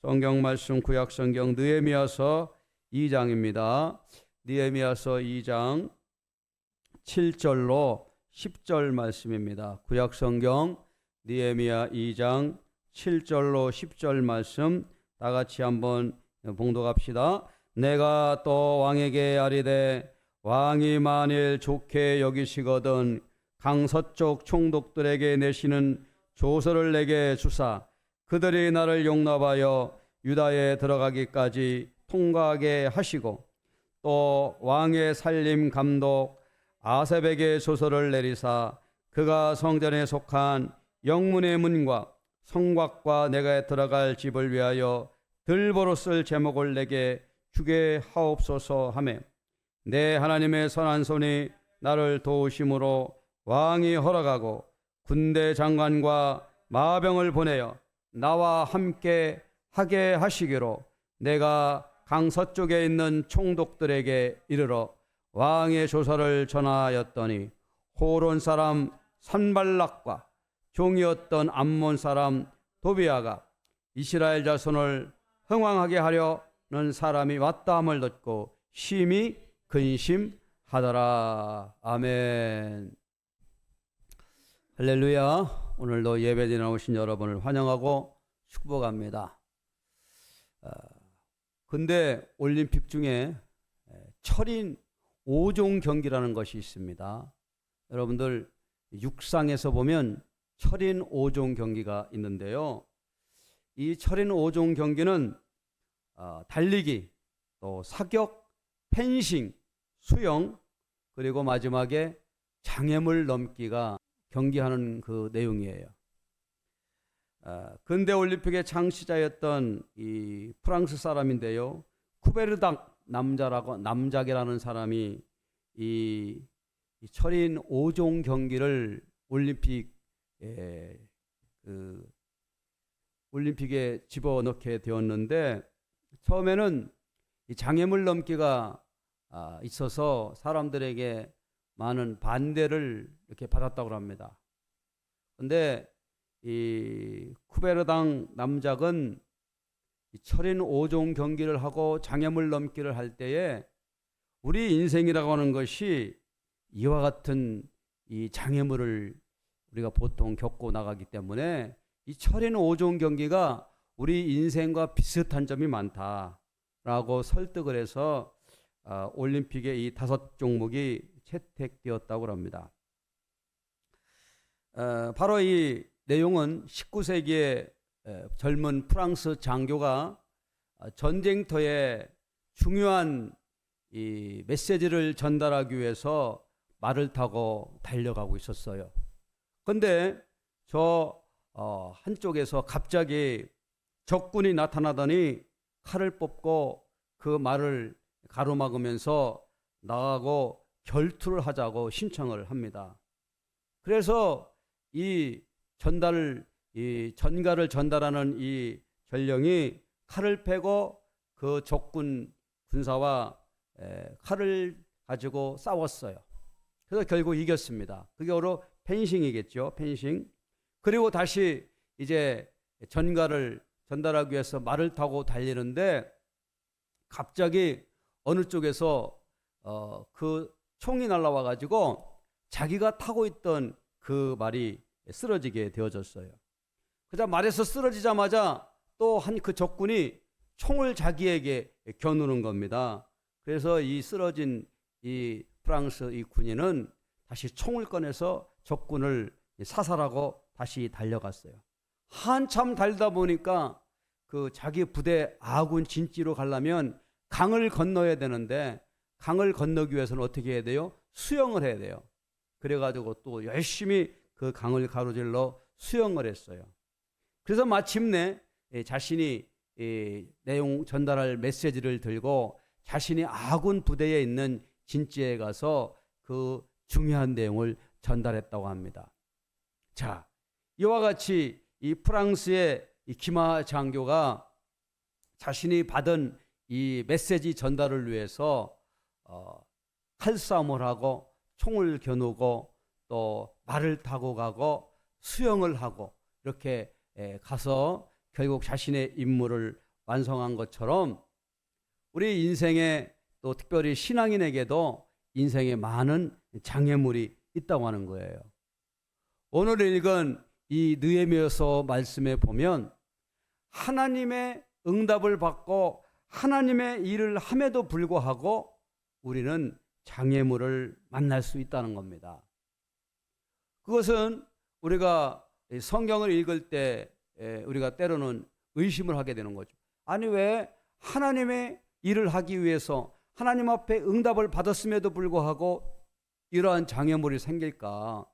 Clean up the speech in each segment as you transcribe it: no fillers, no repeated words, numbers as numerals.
성경 말씀 구약 성경 느헤미야서 2장입니다. 느헤미야서 2장 7절로 10절 말씀입니다. 구약 성경 느헤미야 2장 7절로 10절 말씀 다 같이 한번 봉독합시다. 내가 또 왕에게 아뢰되 왕이 만일 좋게 여기시거든 강서쪽 총독들에게 내시는 조서를 내게 주사 그들이 나를 용납하여 유다에 들어가기까지 통과하게 하시고 또 왕의 살림 감독 아셉에게 조서를 내리사 그가 성전에 속한 영문의 문과 성곽과 내가 들어갈 집을 위하여 들보로 쓸 제목을 내게 주게 하옵소서 하매 내 하나님의 선한 손이 나를 도우심으로 왕이 허락하고 군대 장관과 마병을 보내어 나와 함께 하게 하시기로 내가 강서쪽에 있는 총독들에게 이르러 왕의 조서를 전하였더니 호론 사람 산발락과 종이었던 암몬 사람 도비아가 이스라엘 자손을 흥왕하게 하려는 사람이 왔다함을 듣고 심히 근심하더라. 아멘. 할렐루야. 오늘도 예배드리러 나오신 여러분을 환영하고 축복합니다. 근대 올림픽 중에 철인 5종 경기라는 것이 있습니다. 여러분들 육상에서 보면 철인 5종 경기가 있는데요. 이 철인 5종 경기는 달리기, 또 사격, 펜싱, 수영, 그리고 마지막에 장애물 넘기가 경기하는 그 내용이에요. 근대 올림픽의 창시자였던 이 프랑스 사람인데요. 쿠베르당 남작이라는 사람이 이 철인 5종 경기를 올림픽에 집어넣게 되었는데 처음에는 이 장애물 넘기가 있어서 사람들에게 많은 반대를 이렇게 받았다고 합니다. 그런데 이 쿠베르당 남작은 이 철인 5종 경기를 하고 장애물 넘기를 할 때에 우리 인생이라고 하는 것이 이와 같은 이 장애물을 우리가 보통 겪고 나가기 때문에 이 철인 5종 경기가 우리 인생과 비슷한 점이 많다라고 설득을 해서 올림픽에 이 5종목이 채택되었다고 합니다. 바로 이 내용은 19세기의 젊은 프랑스 장교가 전쟁터에 중요한 이 메시지를 전달하기 위해서 말을 타고 달려가고 있었어요. 그런데 저 한쪽에서 갑자기 적군이 나타나더니 칼을 뽑고 그 말을 가로막으면서 나가고 결투를 하자고 신청을 합니다. 그래서 이 전가를 전달하는 이 전령이 칼을 패고 그 적군 군사와 칼을 가지고 싸웠어요. 그래서 결국 이겼습니다. 그게 바로 펜싱이겠죠. 펜싱. 그리고 다시 이제 전가를 전달하기 위해서 말을 타고 달리는데 갑자기 어느 쪽에서 그 총이 날라와 가지고 자기가 타고 있던 그 말이 쓰러지게 되어졌어요. 그자 말에서 쓰러지자마자 또 한 그 적군이 총을 자기에게 겨누는 겁니다. 그래서 이 쓰러진 이 프랑스 이 군인은 다시 총을 꺼내서 적군을 사살하고 다시 달려갔어요. 한참 달다 보니까 그 자기 부대 아군 진지로 가려면 강을 건너야 되는데 강을 건너기 위해서는 어떻게 해야 돼요? 수영을 해야 돼요. 그래가지고 또 열심히 그 강을 가로질러 수영을 했어요. 그래서 마침내 자신이 내용 전달할 메시지를 들고 자신이 아군 부대에 있는 진지에 가서 그 중요한 내용을 전달했다고 합니다. 자, 이와 같이 이 프랑스의 이 기마 장교가 자신이 받은 이 메시지 전달을 위해서 칼싸움을 하고 총을 겨누고 또 말을 타고 가고 수영을 하고 이렇게 가서 결국 자신의 임무를 완성한 것처럼 우리 인생에 또 특별히 신앙인에게도 인생에 많은 장애물이 있다고 하는 거예요. 오늘 읽은 이 느헤미야서 말씀에 보면 하나님의 응답을 받고 하나님의 일을 함에도 불구하고 우리는 장애물을 만날 수 있다는 겁니다. 그것은 우리가 성경을 읽을 때 우리가 때로는 의심을 하게 되는 거죠. 아니, 왜 하나님의 일을 하기 위해서 하나님 앞에 응답을 받았음에도 불구하고 이러한 장애물이 생길까?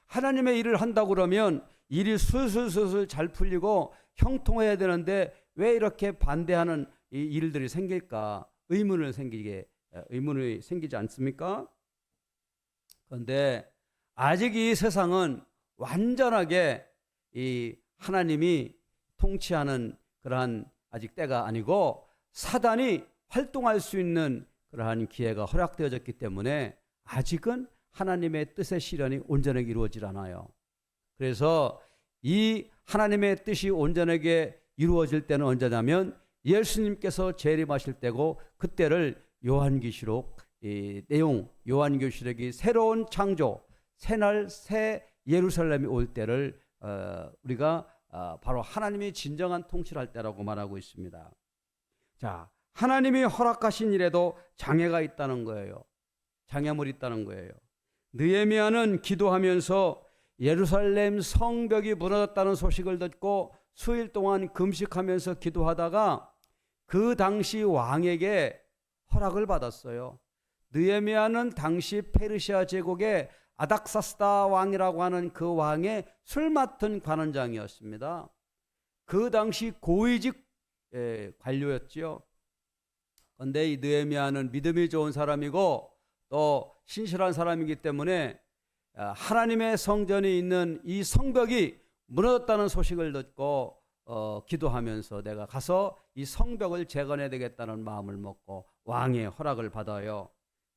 하나님의 일을 한다고 그러면 일이 술술술술 잘 풀리고 형통해야 되는데 왜 이렇게 반대하는 이 일들이 생길까? 의문이 생기지 않습니까? 그런데 아직 이 세상은 완전하게 이 하나님이 통치하는 그러한 아직 때가 아니고 사단이 활동할 수 있는 그러한 기회가 허락되어졌기 때문에 아직은 하나님의 뜻의 실현이 온전하게 이루어지지 않아요. 그래서 이 하나님의 뜻이 온전하게 이루어질 때는 언제냐면 예수님께서 재림하실 때고, 그때를 요한계시록 요한계시록이 새로운 창조, 새날 새 예루살렘이 올 때를 우리가 바로 하나님이 진정한 통치를 할 때라고 말하고 있습니다. 자, 하나님이 허락하신 일에도 장애가 있다는 거예요. 장애물이 있다는 거예요. 느헤미야는 기도하면서 예루살렘 성벽이 무너졌다는 소식을 듣고 수일 동안 금식하면서 기도하다가 그 당시 왕에게 허락을 받았어요. 느헤미야는 당시 페르시아 제국의 아닥사스다 왕이라고 하는 그 왕의 술 맡은 관원장이었습니다. 그 당시 고위직 관료였지요. 그런데 이 느헤미야는 믿음이 좋은 사람이고 또 신실한 사람이기 때문에 하나님의 성전이 있는 이 성벽이 무너졌다는 소식을 듣고 기도하면서 내가 가서 이 성벽을 재건해야 되겠다는 마음을 먹고 왕의 허락을 받아요.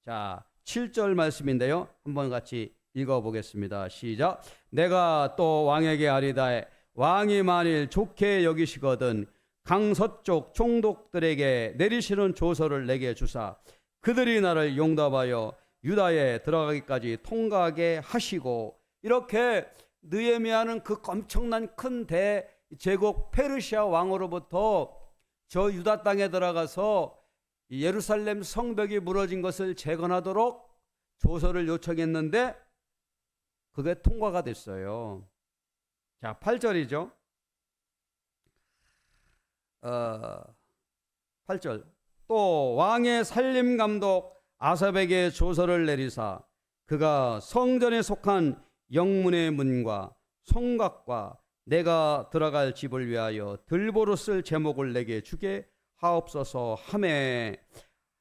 자, 7절 말씀인데요. 한번 같이 읽어보겠습니다. 시작. 내가 또 왕에게 아리다에 왕이 만일 좋게 여기시거든 강서쪽 총독들에게 내리시는 조서를 내게 주사 그들이 나를 용답하여 유다에 들어가기까지 통과하게 하시고, 이렇게 느헤미야는 그 엄청난 큰 대제국 페르시아 왕으로부터 저 유다 땅에 들어가서 예루살렘 성벽이 무너진 것을 재건하도록 조서를 요청했는데 그게 통과가 됐어요. 자, 8절이죠. 8절. 또 왕의 살림감독 아삽에게 조서를 내리사 그가 성전에 속한 영문의 문과 성곽과 내가 들어갈 집을 위하여 들보로 쓸 제목을 내게 주게 하옵소서 하매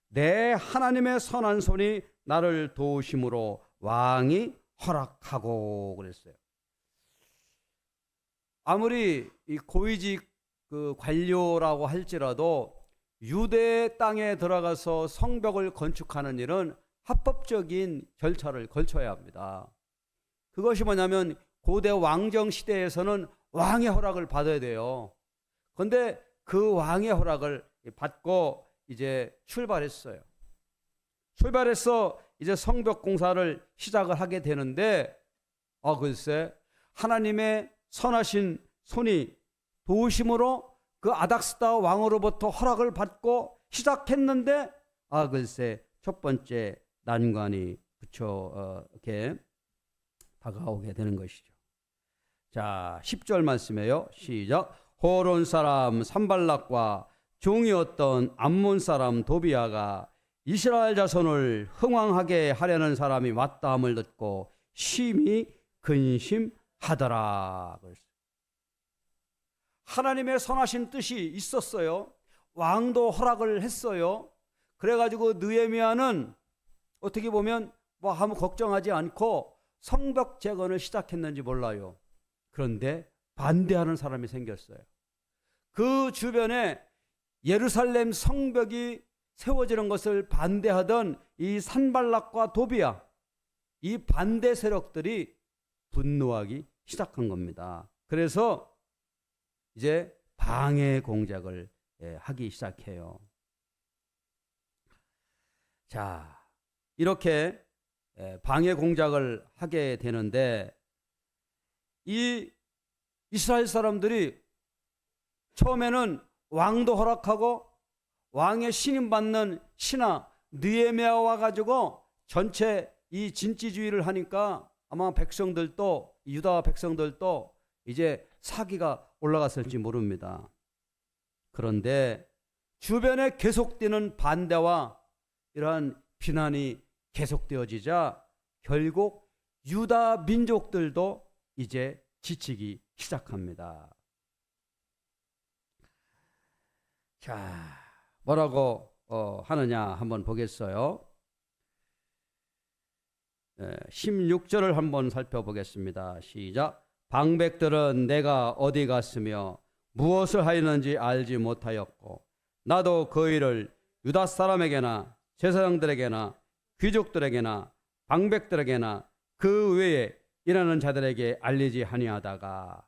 내 하나님의 선한 손이 나를 도우심으로 왕이 허락하고 그랬어요. 아무리 이 고위직 그 관료라고 할지라도 유대 땅에 들어가서 성벽을 건축하는 일은 합법적인 절차를 거쳐야 합니다. 그것이 뭐냐면 고대 왕정 시대에서는 왕의 허락을 받아야 돼요. 그런데 그 왕의 허락을 받고 이제 출발했어요. 출발해서 이제 성벽 공사를 시작을 하게 되는데 글쎄 하나님의 선하신 손이 도우심으로 그 아닥스다 왕으로부터 허락을 받고 시작했는데 글쎄 첫 번째 난관이 이렇게 다가오게 되는 것이죠. 자, 10절 말씀이에요. 시작. 호론 사람 산발락과 종이었던 암몬 사람 도비아가 이스라엘 자손을 흥왕하게 하려는 사람이 왔다함을 듣고 심히 근심하더라. 하나님의 선하신 뜻이 있었어요. 왕도 허락을 했어요. 그래가지고 느헤미야는 어떻게 보면 아무 걱정하지 않고 성벽 재건을 시작했는지 몰라요. 그런데 반대하는 사람이 생겼어요. 그 주변에 예루살렘 성벽이 세워지는 것을 반대하던 이 산발락과 도비야, 이 반대 세력들이 분노하기 시작한 겁니다. 그래서 이제 방해 공작을 하기 시작해요. 자, 이렇게 방해 공작을 하게 되는데 이 이스라엘 사람들이 처음에는 왕도 허락하고 왕의 신임받는 신하 느헤미야 와가지고 전체 이 진지주의를 하니까 아마 백성들도 유다 백성들도 이제 사기가 올라갔을지 모릅니다. 그런데 주변에 계속되는 반대와 이러한 비난이 계속되어지자 결국 유다 민족들도 이제 지치기 시작합니다. 자, 뭐라고 하느냐 한번 보겠어요. 16절을 한번 살펴보겠습니다. 시작. 방백들은 내가 어디 갔으며 무엇을 하였는지 알지 못하였고 나도 그 일을 유다 사람에게나 제사장들에게나 귀족들에게나 방백들에게나 그 외에 일하는 자들에게 알리지 아니하다가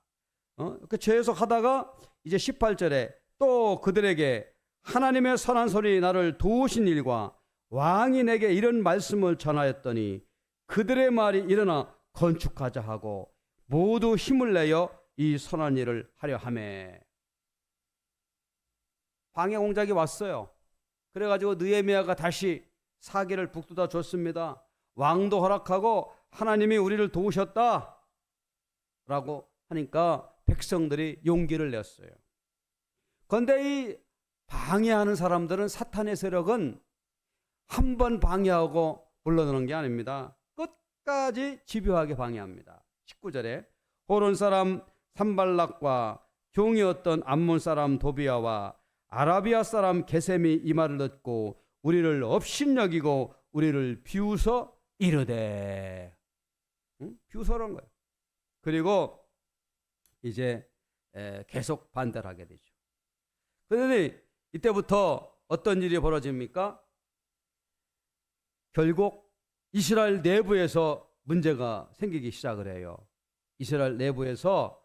그 재해석하다가 이제 18절에 또 그들에게 하나님의 선한 손이 나를 도우신 일과 왕이 내게 이런 말씀을 전하였더니 그들의 말이 일어나 건축하자 하고 모두 힘을 내어 이 선한 일을 하려 하매. 방해 공작이 왔어요. 그래가지고 느헤미야가 다시 사기를 북돋아 줬습니다. 왕도 허락하고 하나님이 우리를 도우셨다 라고 하니까 백성들이 용기를 냈어요. 그런데 이 방해하는 사람들은 사탄의 세력은 한 번 방해하고 물러나는 게 아닙니다. 끝까지 집요하게 방해합니다. 19절에 호론 사람 산발락과 종이었던 암몬 사람 도비아와 아라비아 사람 게셈이 이 말을 듣고 우리를 업신여기고 우리를 비웃어 이르되. 비웃어라는 거예요. 그리고 이제 계속 반대를 하게 되죠. 그런데 이때부터 어떤 일이 벌어집니까? 결국 이스라엘 내부에서 문제가 생기기 시작을 해요. 이스라엘 내부에서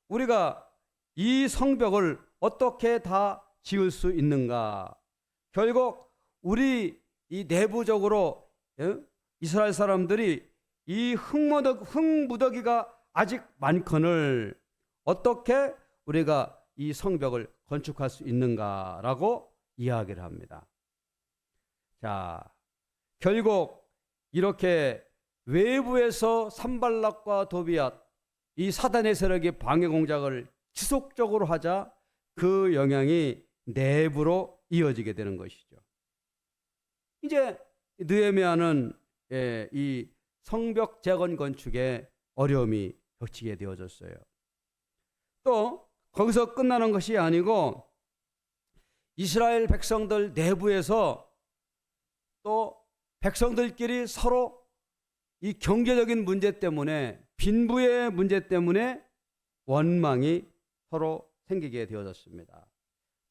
우리가 이 성벽을 어떻게 다 지을 수 있는가? 결국 우리 이 내부적으로 이스라엘 사람들이 이 흙무더기가 아직 많거늘 어떻게 우리가 이 성벽을 건축할 수 있는가라고 이야기를 합니다. 자, 결국 이렇게 외부에서 산발락과 도비앗 이 사단의 세력이 방해 공작을 지속적으로 하자 그 영향이 내부로 이어지게 되는 것이죠. 이제 느헤미야는 이 성벽 재건 건축에 어려움이 닥치게 되어졌어요. 또 거기서 끝나는 것이 아니고 이스라엘 백성들 내부에서 또 백성들끼리 서로 이 경제적인 문제 때문에 빈부의 문제 때문에 원망이 서로 생기게 되어졌습니다.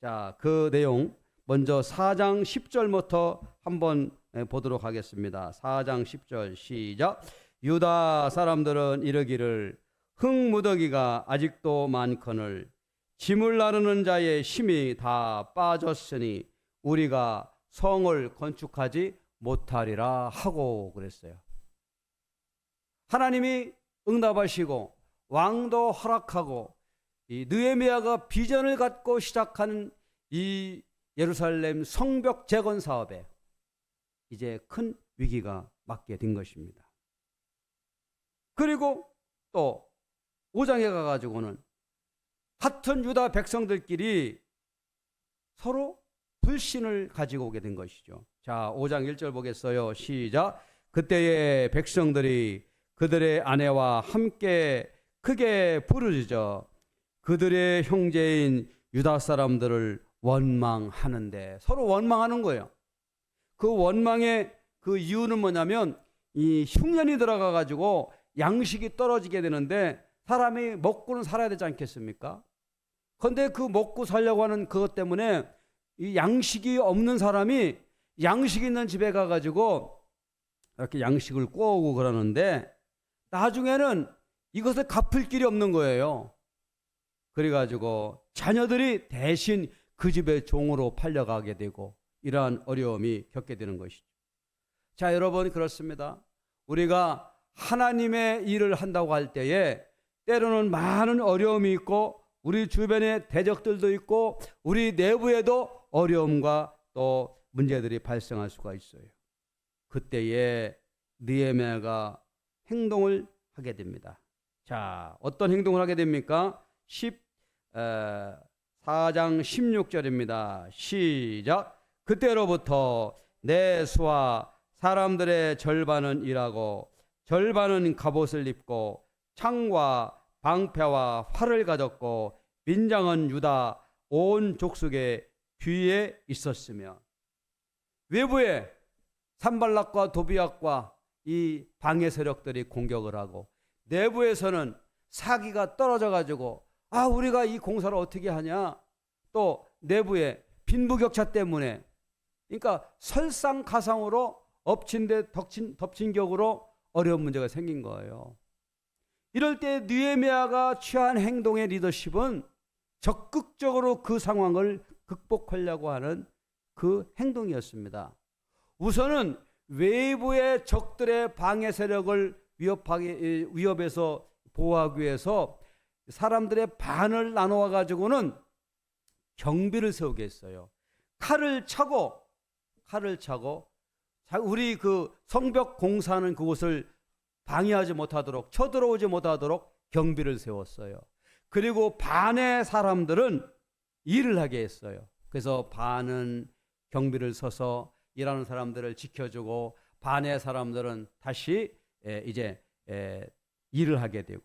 자, 그 내용 먼저 4장 10절부터 한번 보도록 하겠습니다. 4장 10절 시작. 유다 사람들은 이르기를 흙무더기가 아직도 많거늘 짐을 나르는 자의 힘이 다 빠졌으니 우리가 성을 건축하지 못하리라 하고 그랬어요. 하나님이 응답하시고 왕도 허락하고 이 느헤미야가 비전을 갖고 시작하는 이 예루살렘 성벽 재건 사업에 이제 큰 위기가 맞게 된 것입니다. 그리고 또 5장에 가가지고는 같은 유다 백성들끼리 서로 불신을 가지고 오게 된 것이죠. 자, 5장 1절 보겠어요. 시작. 그때의 백성들이 그들의 아내와 함께 크게 부르짖어 그들의 형제인 유다 사람들을 원망하는데, 서로 원망하는 거예요. 그 원망의 그 이유는 뭐냐면 이 흉년이 들어가 가지고 양식이 떨어지게 되는데 사람이 먹고는 살아야 되지 않겠습니까? 그런데 그 먹고 살려고 하는 그것 때문에 이 양식이 없는 사람이 양식 있는 집에 가가지고 이렇게 양식을 구워오고 그러는데 나중에는 이것을 갚을 길이 없는 거예요. 그래가지고 자녀들이 대신 그 집의 종으로 팔려가게 되고 이러한 어려움이 겪게 되는 것이죠. 자, 여러분, 그렇습니다. 우리가 하나님의 일을 한다고 할 때에 때로는 많은 어려움이 있고 우리 주변에 대적들도 있고 우리 내부에도 어려움과 또 문제들이 발생할 수가 있어요. 그때에 느헤미야가 행동을 하게 됩니다. 자, 어떤 행동을 하게 됩니까? 4장 16절입니다. 시작. 그때로부터 내 수와 사람들의 절반은 일하고 절반은 갑옷을 입고 창과 방패와 활을 가졌고 민장은 유다 온 족속의 뒤에 있었으며, 외부에 산발락과 도비앗과 이 방해 세력들이 공격을 하고 내부에서는 사기가 떨어져 가지고 우리가 이 공사를 어떻게 하냐, 또 내부에 빈부격차 때문에, 그러니까 설상가상으로 엎친 데 덮친 격으로 어려운 문제가 생긴 거예요. 이럴 때 느헤미야가 취한 행동의 리더십은 적극적으로 그 상황을 극복하려고 하는 그 행동이었습니다. 우선은 외부의 적들의 방해 세력을 위협에서 보호하기 위해서 사람들의 반을 나누어 가지고는 경비를 세우게 했어요. 칼을 차고 우리 그 성벽 공사하는 그곳을 방해하지 못하도록, 쳐들어오지 못하도록 경비를 세웠어요. 그리고 반의 사람들은 일을 하게 했어요. 그래서 반은 경비를 서서 일하는 사람들을 지켜주고 반의 사람들은 다시 이제 일을 하게 되고,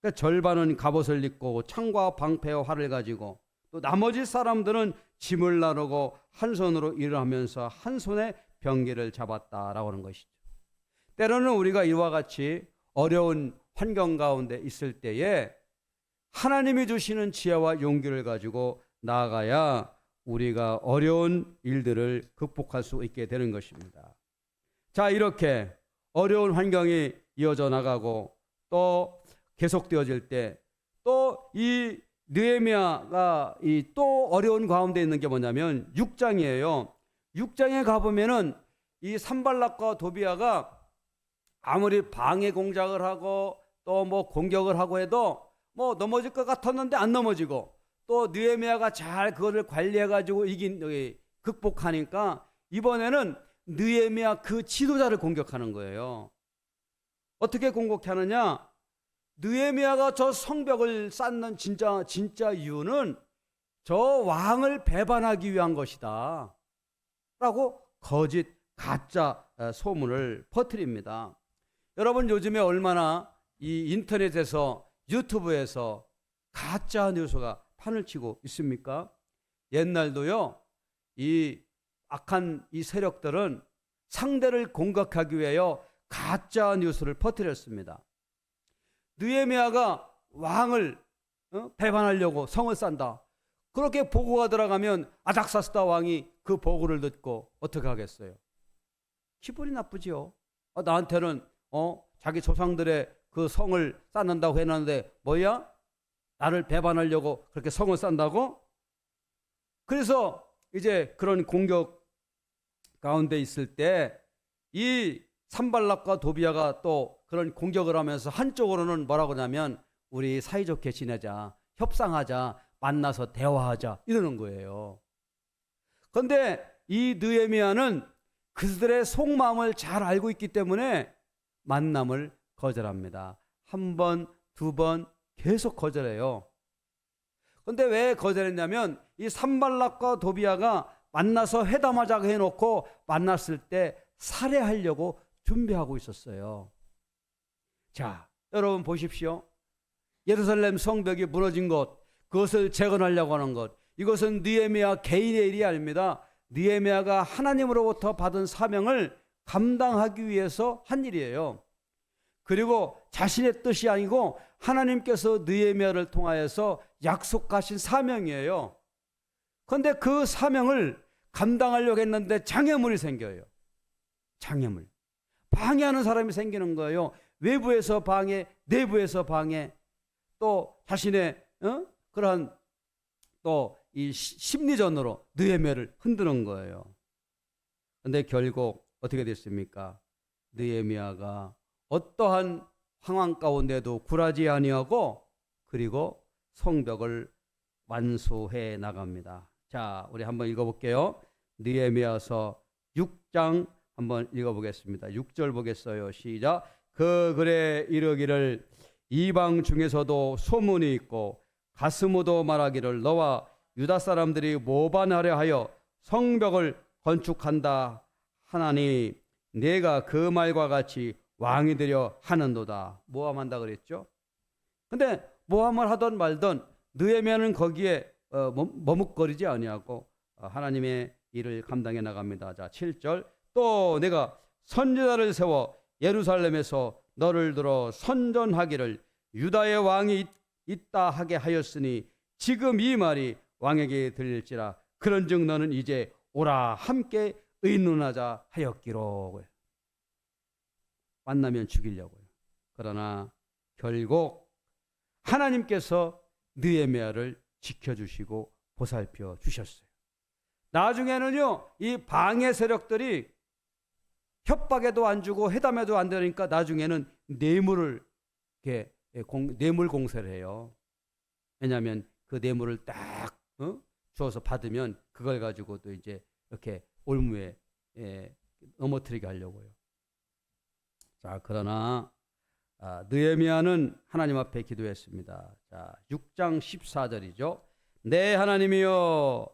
그러니까 절반은 갑옷을 입고 창과 방패와 활을 가지고 또 나머지 사람들은 짐을 나르고 한 손으로 일을 하면서 한 손에 병기를 잡았다라고 하는 것이죠. 때로는 우리가 이와 같이 어려운 환경 가운데 있을 때에 하나님이 주시는 지혜와 용기를 가지고 나아가야 우리가 어려운 일들을 극복할 수 있게 되는 것입니다. 자, 이렇게 어려운 환경이 이어져 나가고 또 계속되어질 때 또 이 느헤미야가 이 또 어려운 가운데 있는 게 뭐냐면 6장이에요. 6장에 가보면은 이 산발락과 도비야가 아무리 방해 공작을 하고 또 뭐 공격을 하고 해도 뭐 넘어질 것 같았는데 안 넘어지고, 또 느헤미야가 잘 그거를 관리해가지고 극복하니까 이번에는 느헤미야 그 지도자를 공격하는 거예요. 어떻게 공격하느냐? 느헤미야가 저 성벽을 쌓는 진짜 이유는 저 왕을 배반하기 위한 것이다 라고 거짓 가짜 소문을 퍼뜨립니다. 여러분, 요즘에 얼마나 이 인터넷에서 유튜브에서 가짜 뉴스가 판을 치고 있습니까? 옛날도요, 이 악한 이 세력들은 상대를 공격하기 위하여 가짜 뉴스를 퍼뜨렸습니다. 느헤미야가 왕을 배반하려고 성을 쌓는다, 그렇게 보고가 들어가면 아닥사스다 왕이 그 보고를 듣고 어떻게 하겠어요? 기분이 나쁘지요. 나한테는 자기 조상들의 그 성을 쌓는다고 해놨는데 뭐야? 나를 배반하려고 그렇게 성을 쌓는다고? 그래서 이제 그런 공격 가운데 있을 때 이 산발락과 도비야가 또 그런 공격을 하면서 한쪽으로는 뭐라고 하냐면 우리 사이좋게 지내자, 협상하자, 만나서 대화하자 이러는 거예요. 그런데 이 느헤미야는 그들의 속마음을 잘 알고 있기 때문에 만남을 거절합니다. 한 번, 두 번 계속 거절해요. 그런데 왜 거절했냐면 이 산발락과 도비야가 만나서 회담하자고 해놓고 만났을 때 살해하려고 준비하고 있었어요. 자, 여러분 보십시오. 예루살렘 성벽이 무너진 것, 그것을 재건하려고 하는 것, 이것은 느헤미야 개인의 일이 아닙니다. 느헤미야가 하나님으로부터 받은 사명을 감당하기 위해서 한 일이에요. 그리고 자신의 뜻이 아니고 하나님께서 느헤미야를 통하여서 약속하신 사명이에요. 그런데 그 사명을 감당하려고 했는데 장애물이 생겨요. 장애물. 방해하는 사람이 생기는 거예요. 외부에서 방해, 내부에서 방해, 또 자신의 그러한 또 이 심리전으로 느헤미야를 흔드는 거예요. 그런데 결국 어떻게 됐습니까? 느헤미야가 어떠한 상황 가운데도 굴하지 아니하고 그리고 성벽을 완수해 나갑니다. 자, 우리 한번 읽어볼게요. 느헤미야서 6장 한번 읽어보겠습니다. 6절 보겠어요. 시작. 그 글에 이르기를 이방 중에서도 소문이 있고 가스무도 말하기를 너와 유다 사람들이 모반하려 하여 성벽을 건축한다 하나니 내가 그 말과 같이 왕이 되려 하는도다. 모함한다 그랬죠. 근데 모함을 하던 말던 느헤미야는 거기에 머뭇거리지 아니하고 하나님의 일을 감당해 나갑니다. 자, 7절. 또 내가 선지자를 세워 예루살렘에서 너를 들어 선전하기를 유다의 왕이 있다 하게 하였으니 지금 이 말이 왕에게 들릴지라. 그런즉 너는 이제 오라 함께 의논하자 하였기로. 만나면 죽이려고요. 그러나 결국 하나님께서 느헤미야를 지켜주시고 보살펴 주셨어요. 나중에는요, 이 방해 세력들이 협박에도 안 주고 회담에도 안 되니까 나중에는 뇌물을 이렇게 뇌물 공세를 해요. 왜냐하면 그 뇌물을 딱 주어서 받으면 그걸 가지고 또 이제 이렇게 올무에 넘어뜨리게 하려고요. 자, 그러나 느헤미야는 하나님 앞에 기도했습니다. 자, 6장 14절이죠. 내 하나님이여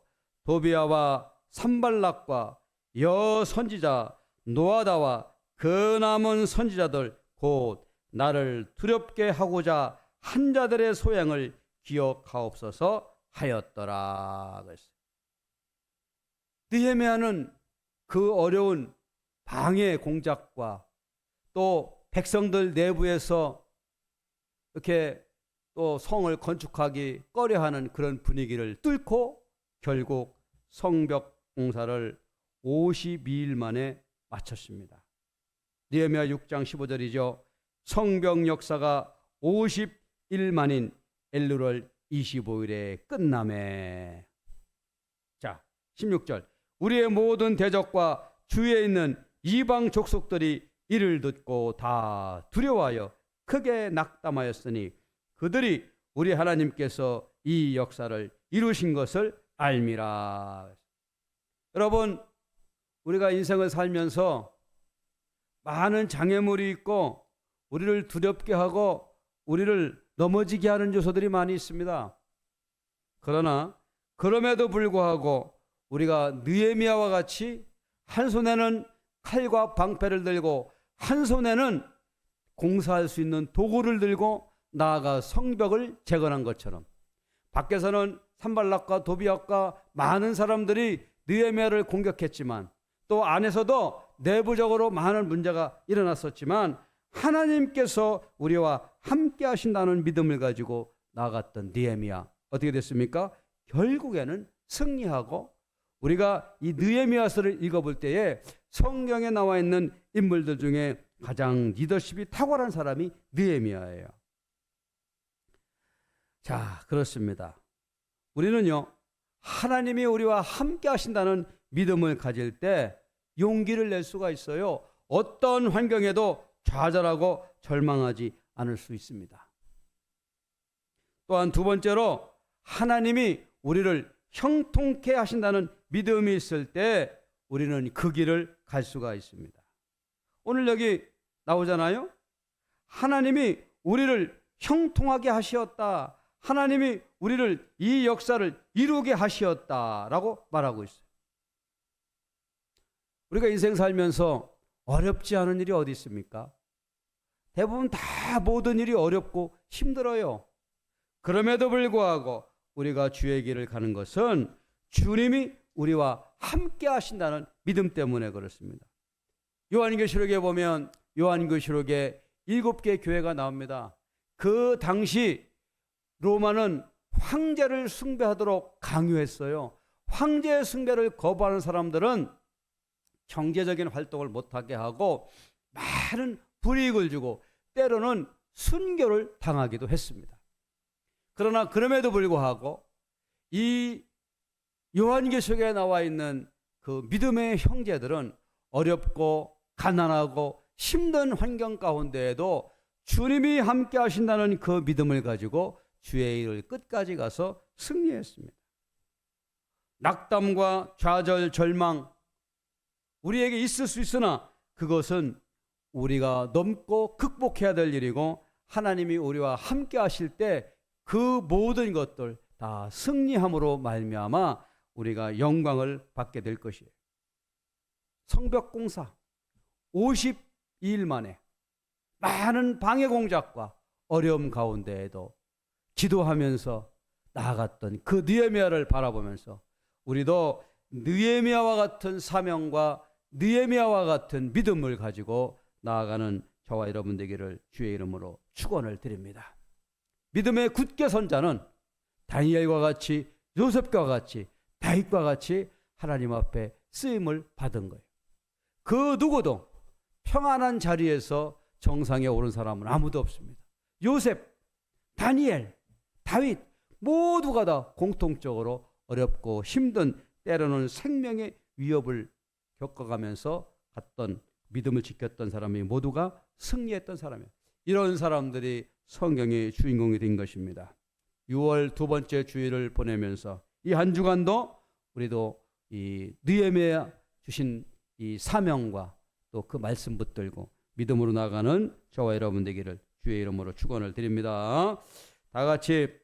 도비야와 산발락과 여 선지자 노아다와 그 남은 선지자들 곧 나를 두렵게 하고자 한 자들의 소양을 기억하옵소서 하였더라. 그랬어요. 느헤미야는 그 어려운 방해 공작과 또 백성들 내부에서 이렇게 또 성을 건축하기 꺼려하는 그런 분위기를 뚫고 결국 성벽 공사를 52일 만에 마쳤습니다. 느헤미야 6장 15절이죠. 성벽 역사가 50일 만인 엘루월 25일에 끝나매. 자, 16절. 우리의 모든 대적과 주위에 있는 이방 족속들이 이를 듣고 다 두려워하여 크게 낙담하였으니 그들이 우리 하나님께서 이 역사를 이루신 것을 알미라. 여러분, 우리가 인생을 살면서 많은 장애물이 있고 우리를 두렵게 하고 우리를 넘어지게 하는 요소들이 많이 있습니다. 그러나 그럼에도 불구하고 우리가 느헤미야와 같이 한 손에는 칼과 방패를 들고 한 손에는 공사할 수 있는 도구를 들고 나아가 성벽을 재건한 것처럼 밖에서는 산발락과 도비야과 많은 사람들이 느헤미야를 공격했지만 또 안에서도 내부적으로 많은 문제가 일어났었지만 하나님께서 우리와 함께 하신다는 믿음을 가지고 나아갔던 느헤미야 어떻게 됐습니까? 결국에는 승리하고 우리가 이 느헤미야서를 읽어볼 때에 성경에 나와 있는 인물들 중에 가장 리더십이 탁월한 사람이 느헤미야예요. 자, 그렇습니다. 우리는요, 하나님이 우리와 함께 하신다는 믿음을 가질 때 용기를 낼 수가 있어요. 어떤 환경에도 좌절하고 절망하지 않을 수 있습니다. 또한 두 번째로 하나님이 우리를 형통케 하신다는 믿음이 있을 때 우리는 그 길을 갈 수가 있습니다. 오늘 여기 나오잖아요. 하나님이 우리를 형통하게 하시었다. 하나님이 우리를 이 역사를 이루게 하시었다라고 말하고 있어요. 우리가 인생 살면서 어렵지 않은 일이 어디 있습니까? 대부분 다 모든 일이 어렵고 힘들어요. 그럼에도 불구하고 우리가 주의 길을 가는 것은 주님이 우리와 함께 하신다는 믿음 때문에 그렇습니다. 요한계시록에 보면 요한계시록에 7개 교회가 나옵니다. 그 당시 로마는 황제를 숭배하도록 강요했어요. 황제의 숭배를 거부하는 사람들은 경제적인 활동을 못하게 하고 많은 불이익을 주고 때로는 순교를 당하기도 했습니다. 그러나 그럼에도 불구하고 이 요한계시록에 나와 있는 그 믿음의 형제들은 어렵고 가난하고 힘든 환경 가운데에도 주님이 함께 하신다는 그 믿음을 가지고 주의 일을 끝까지 가서 승리했습니다. 낙담과 좌절, 절망 우리에게 있을 수 있으나 그것은 우리가 넘고 극복해야 될 일이고 하나님이 우리와 함께 하실 때 그 모든 것들 다 승리함으로 말미암아 우리가 영광을 받게 될 것이에요. 성벽공사 52일 만에 많은 방해 공작과 어려움 가운데에도 기도하면서 나아갔던 그 느헤미야를 바라보면서 우리도 느헤미야와 같은 사명과 느헤미야와 같은 믿음을 가지고 나아가는 저와 여러분 되기를 주의 이름으로 축원을 드립니다. 믿음의 굳게 선 자는 다니엘과 같이 요셉과 같이 다윗과 같이 하나님 앞에 쓰임을 받은 거예요. 그 누구도 평안한 자리에서 정상에 오른 사람은 아무도 없습니다. 요셉, 다니엘, 다윗 모두가 다 공통적으로 어렵고 힘든 때로는 생명의 위협을 겪어가면서 갔던 믿음을 지켰던 사람이 모두가 승리했던 사람이에요. 이런 사람들이 성경의 주인공이 된 것입니다. 6월 두 번째 주일을 보내면서 이 한 주간도 우리도 이 느헤미야 주신 이 사명과 또 그 말씀 붙들고 믿음으로 나가는 저와 여러분 되기를 주의 이름으로 축원을 드립니다. 다 같이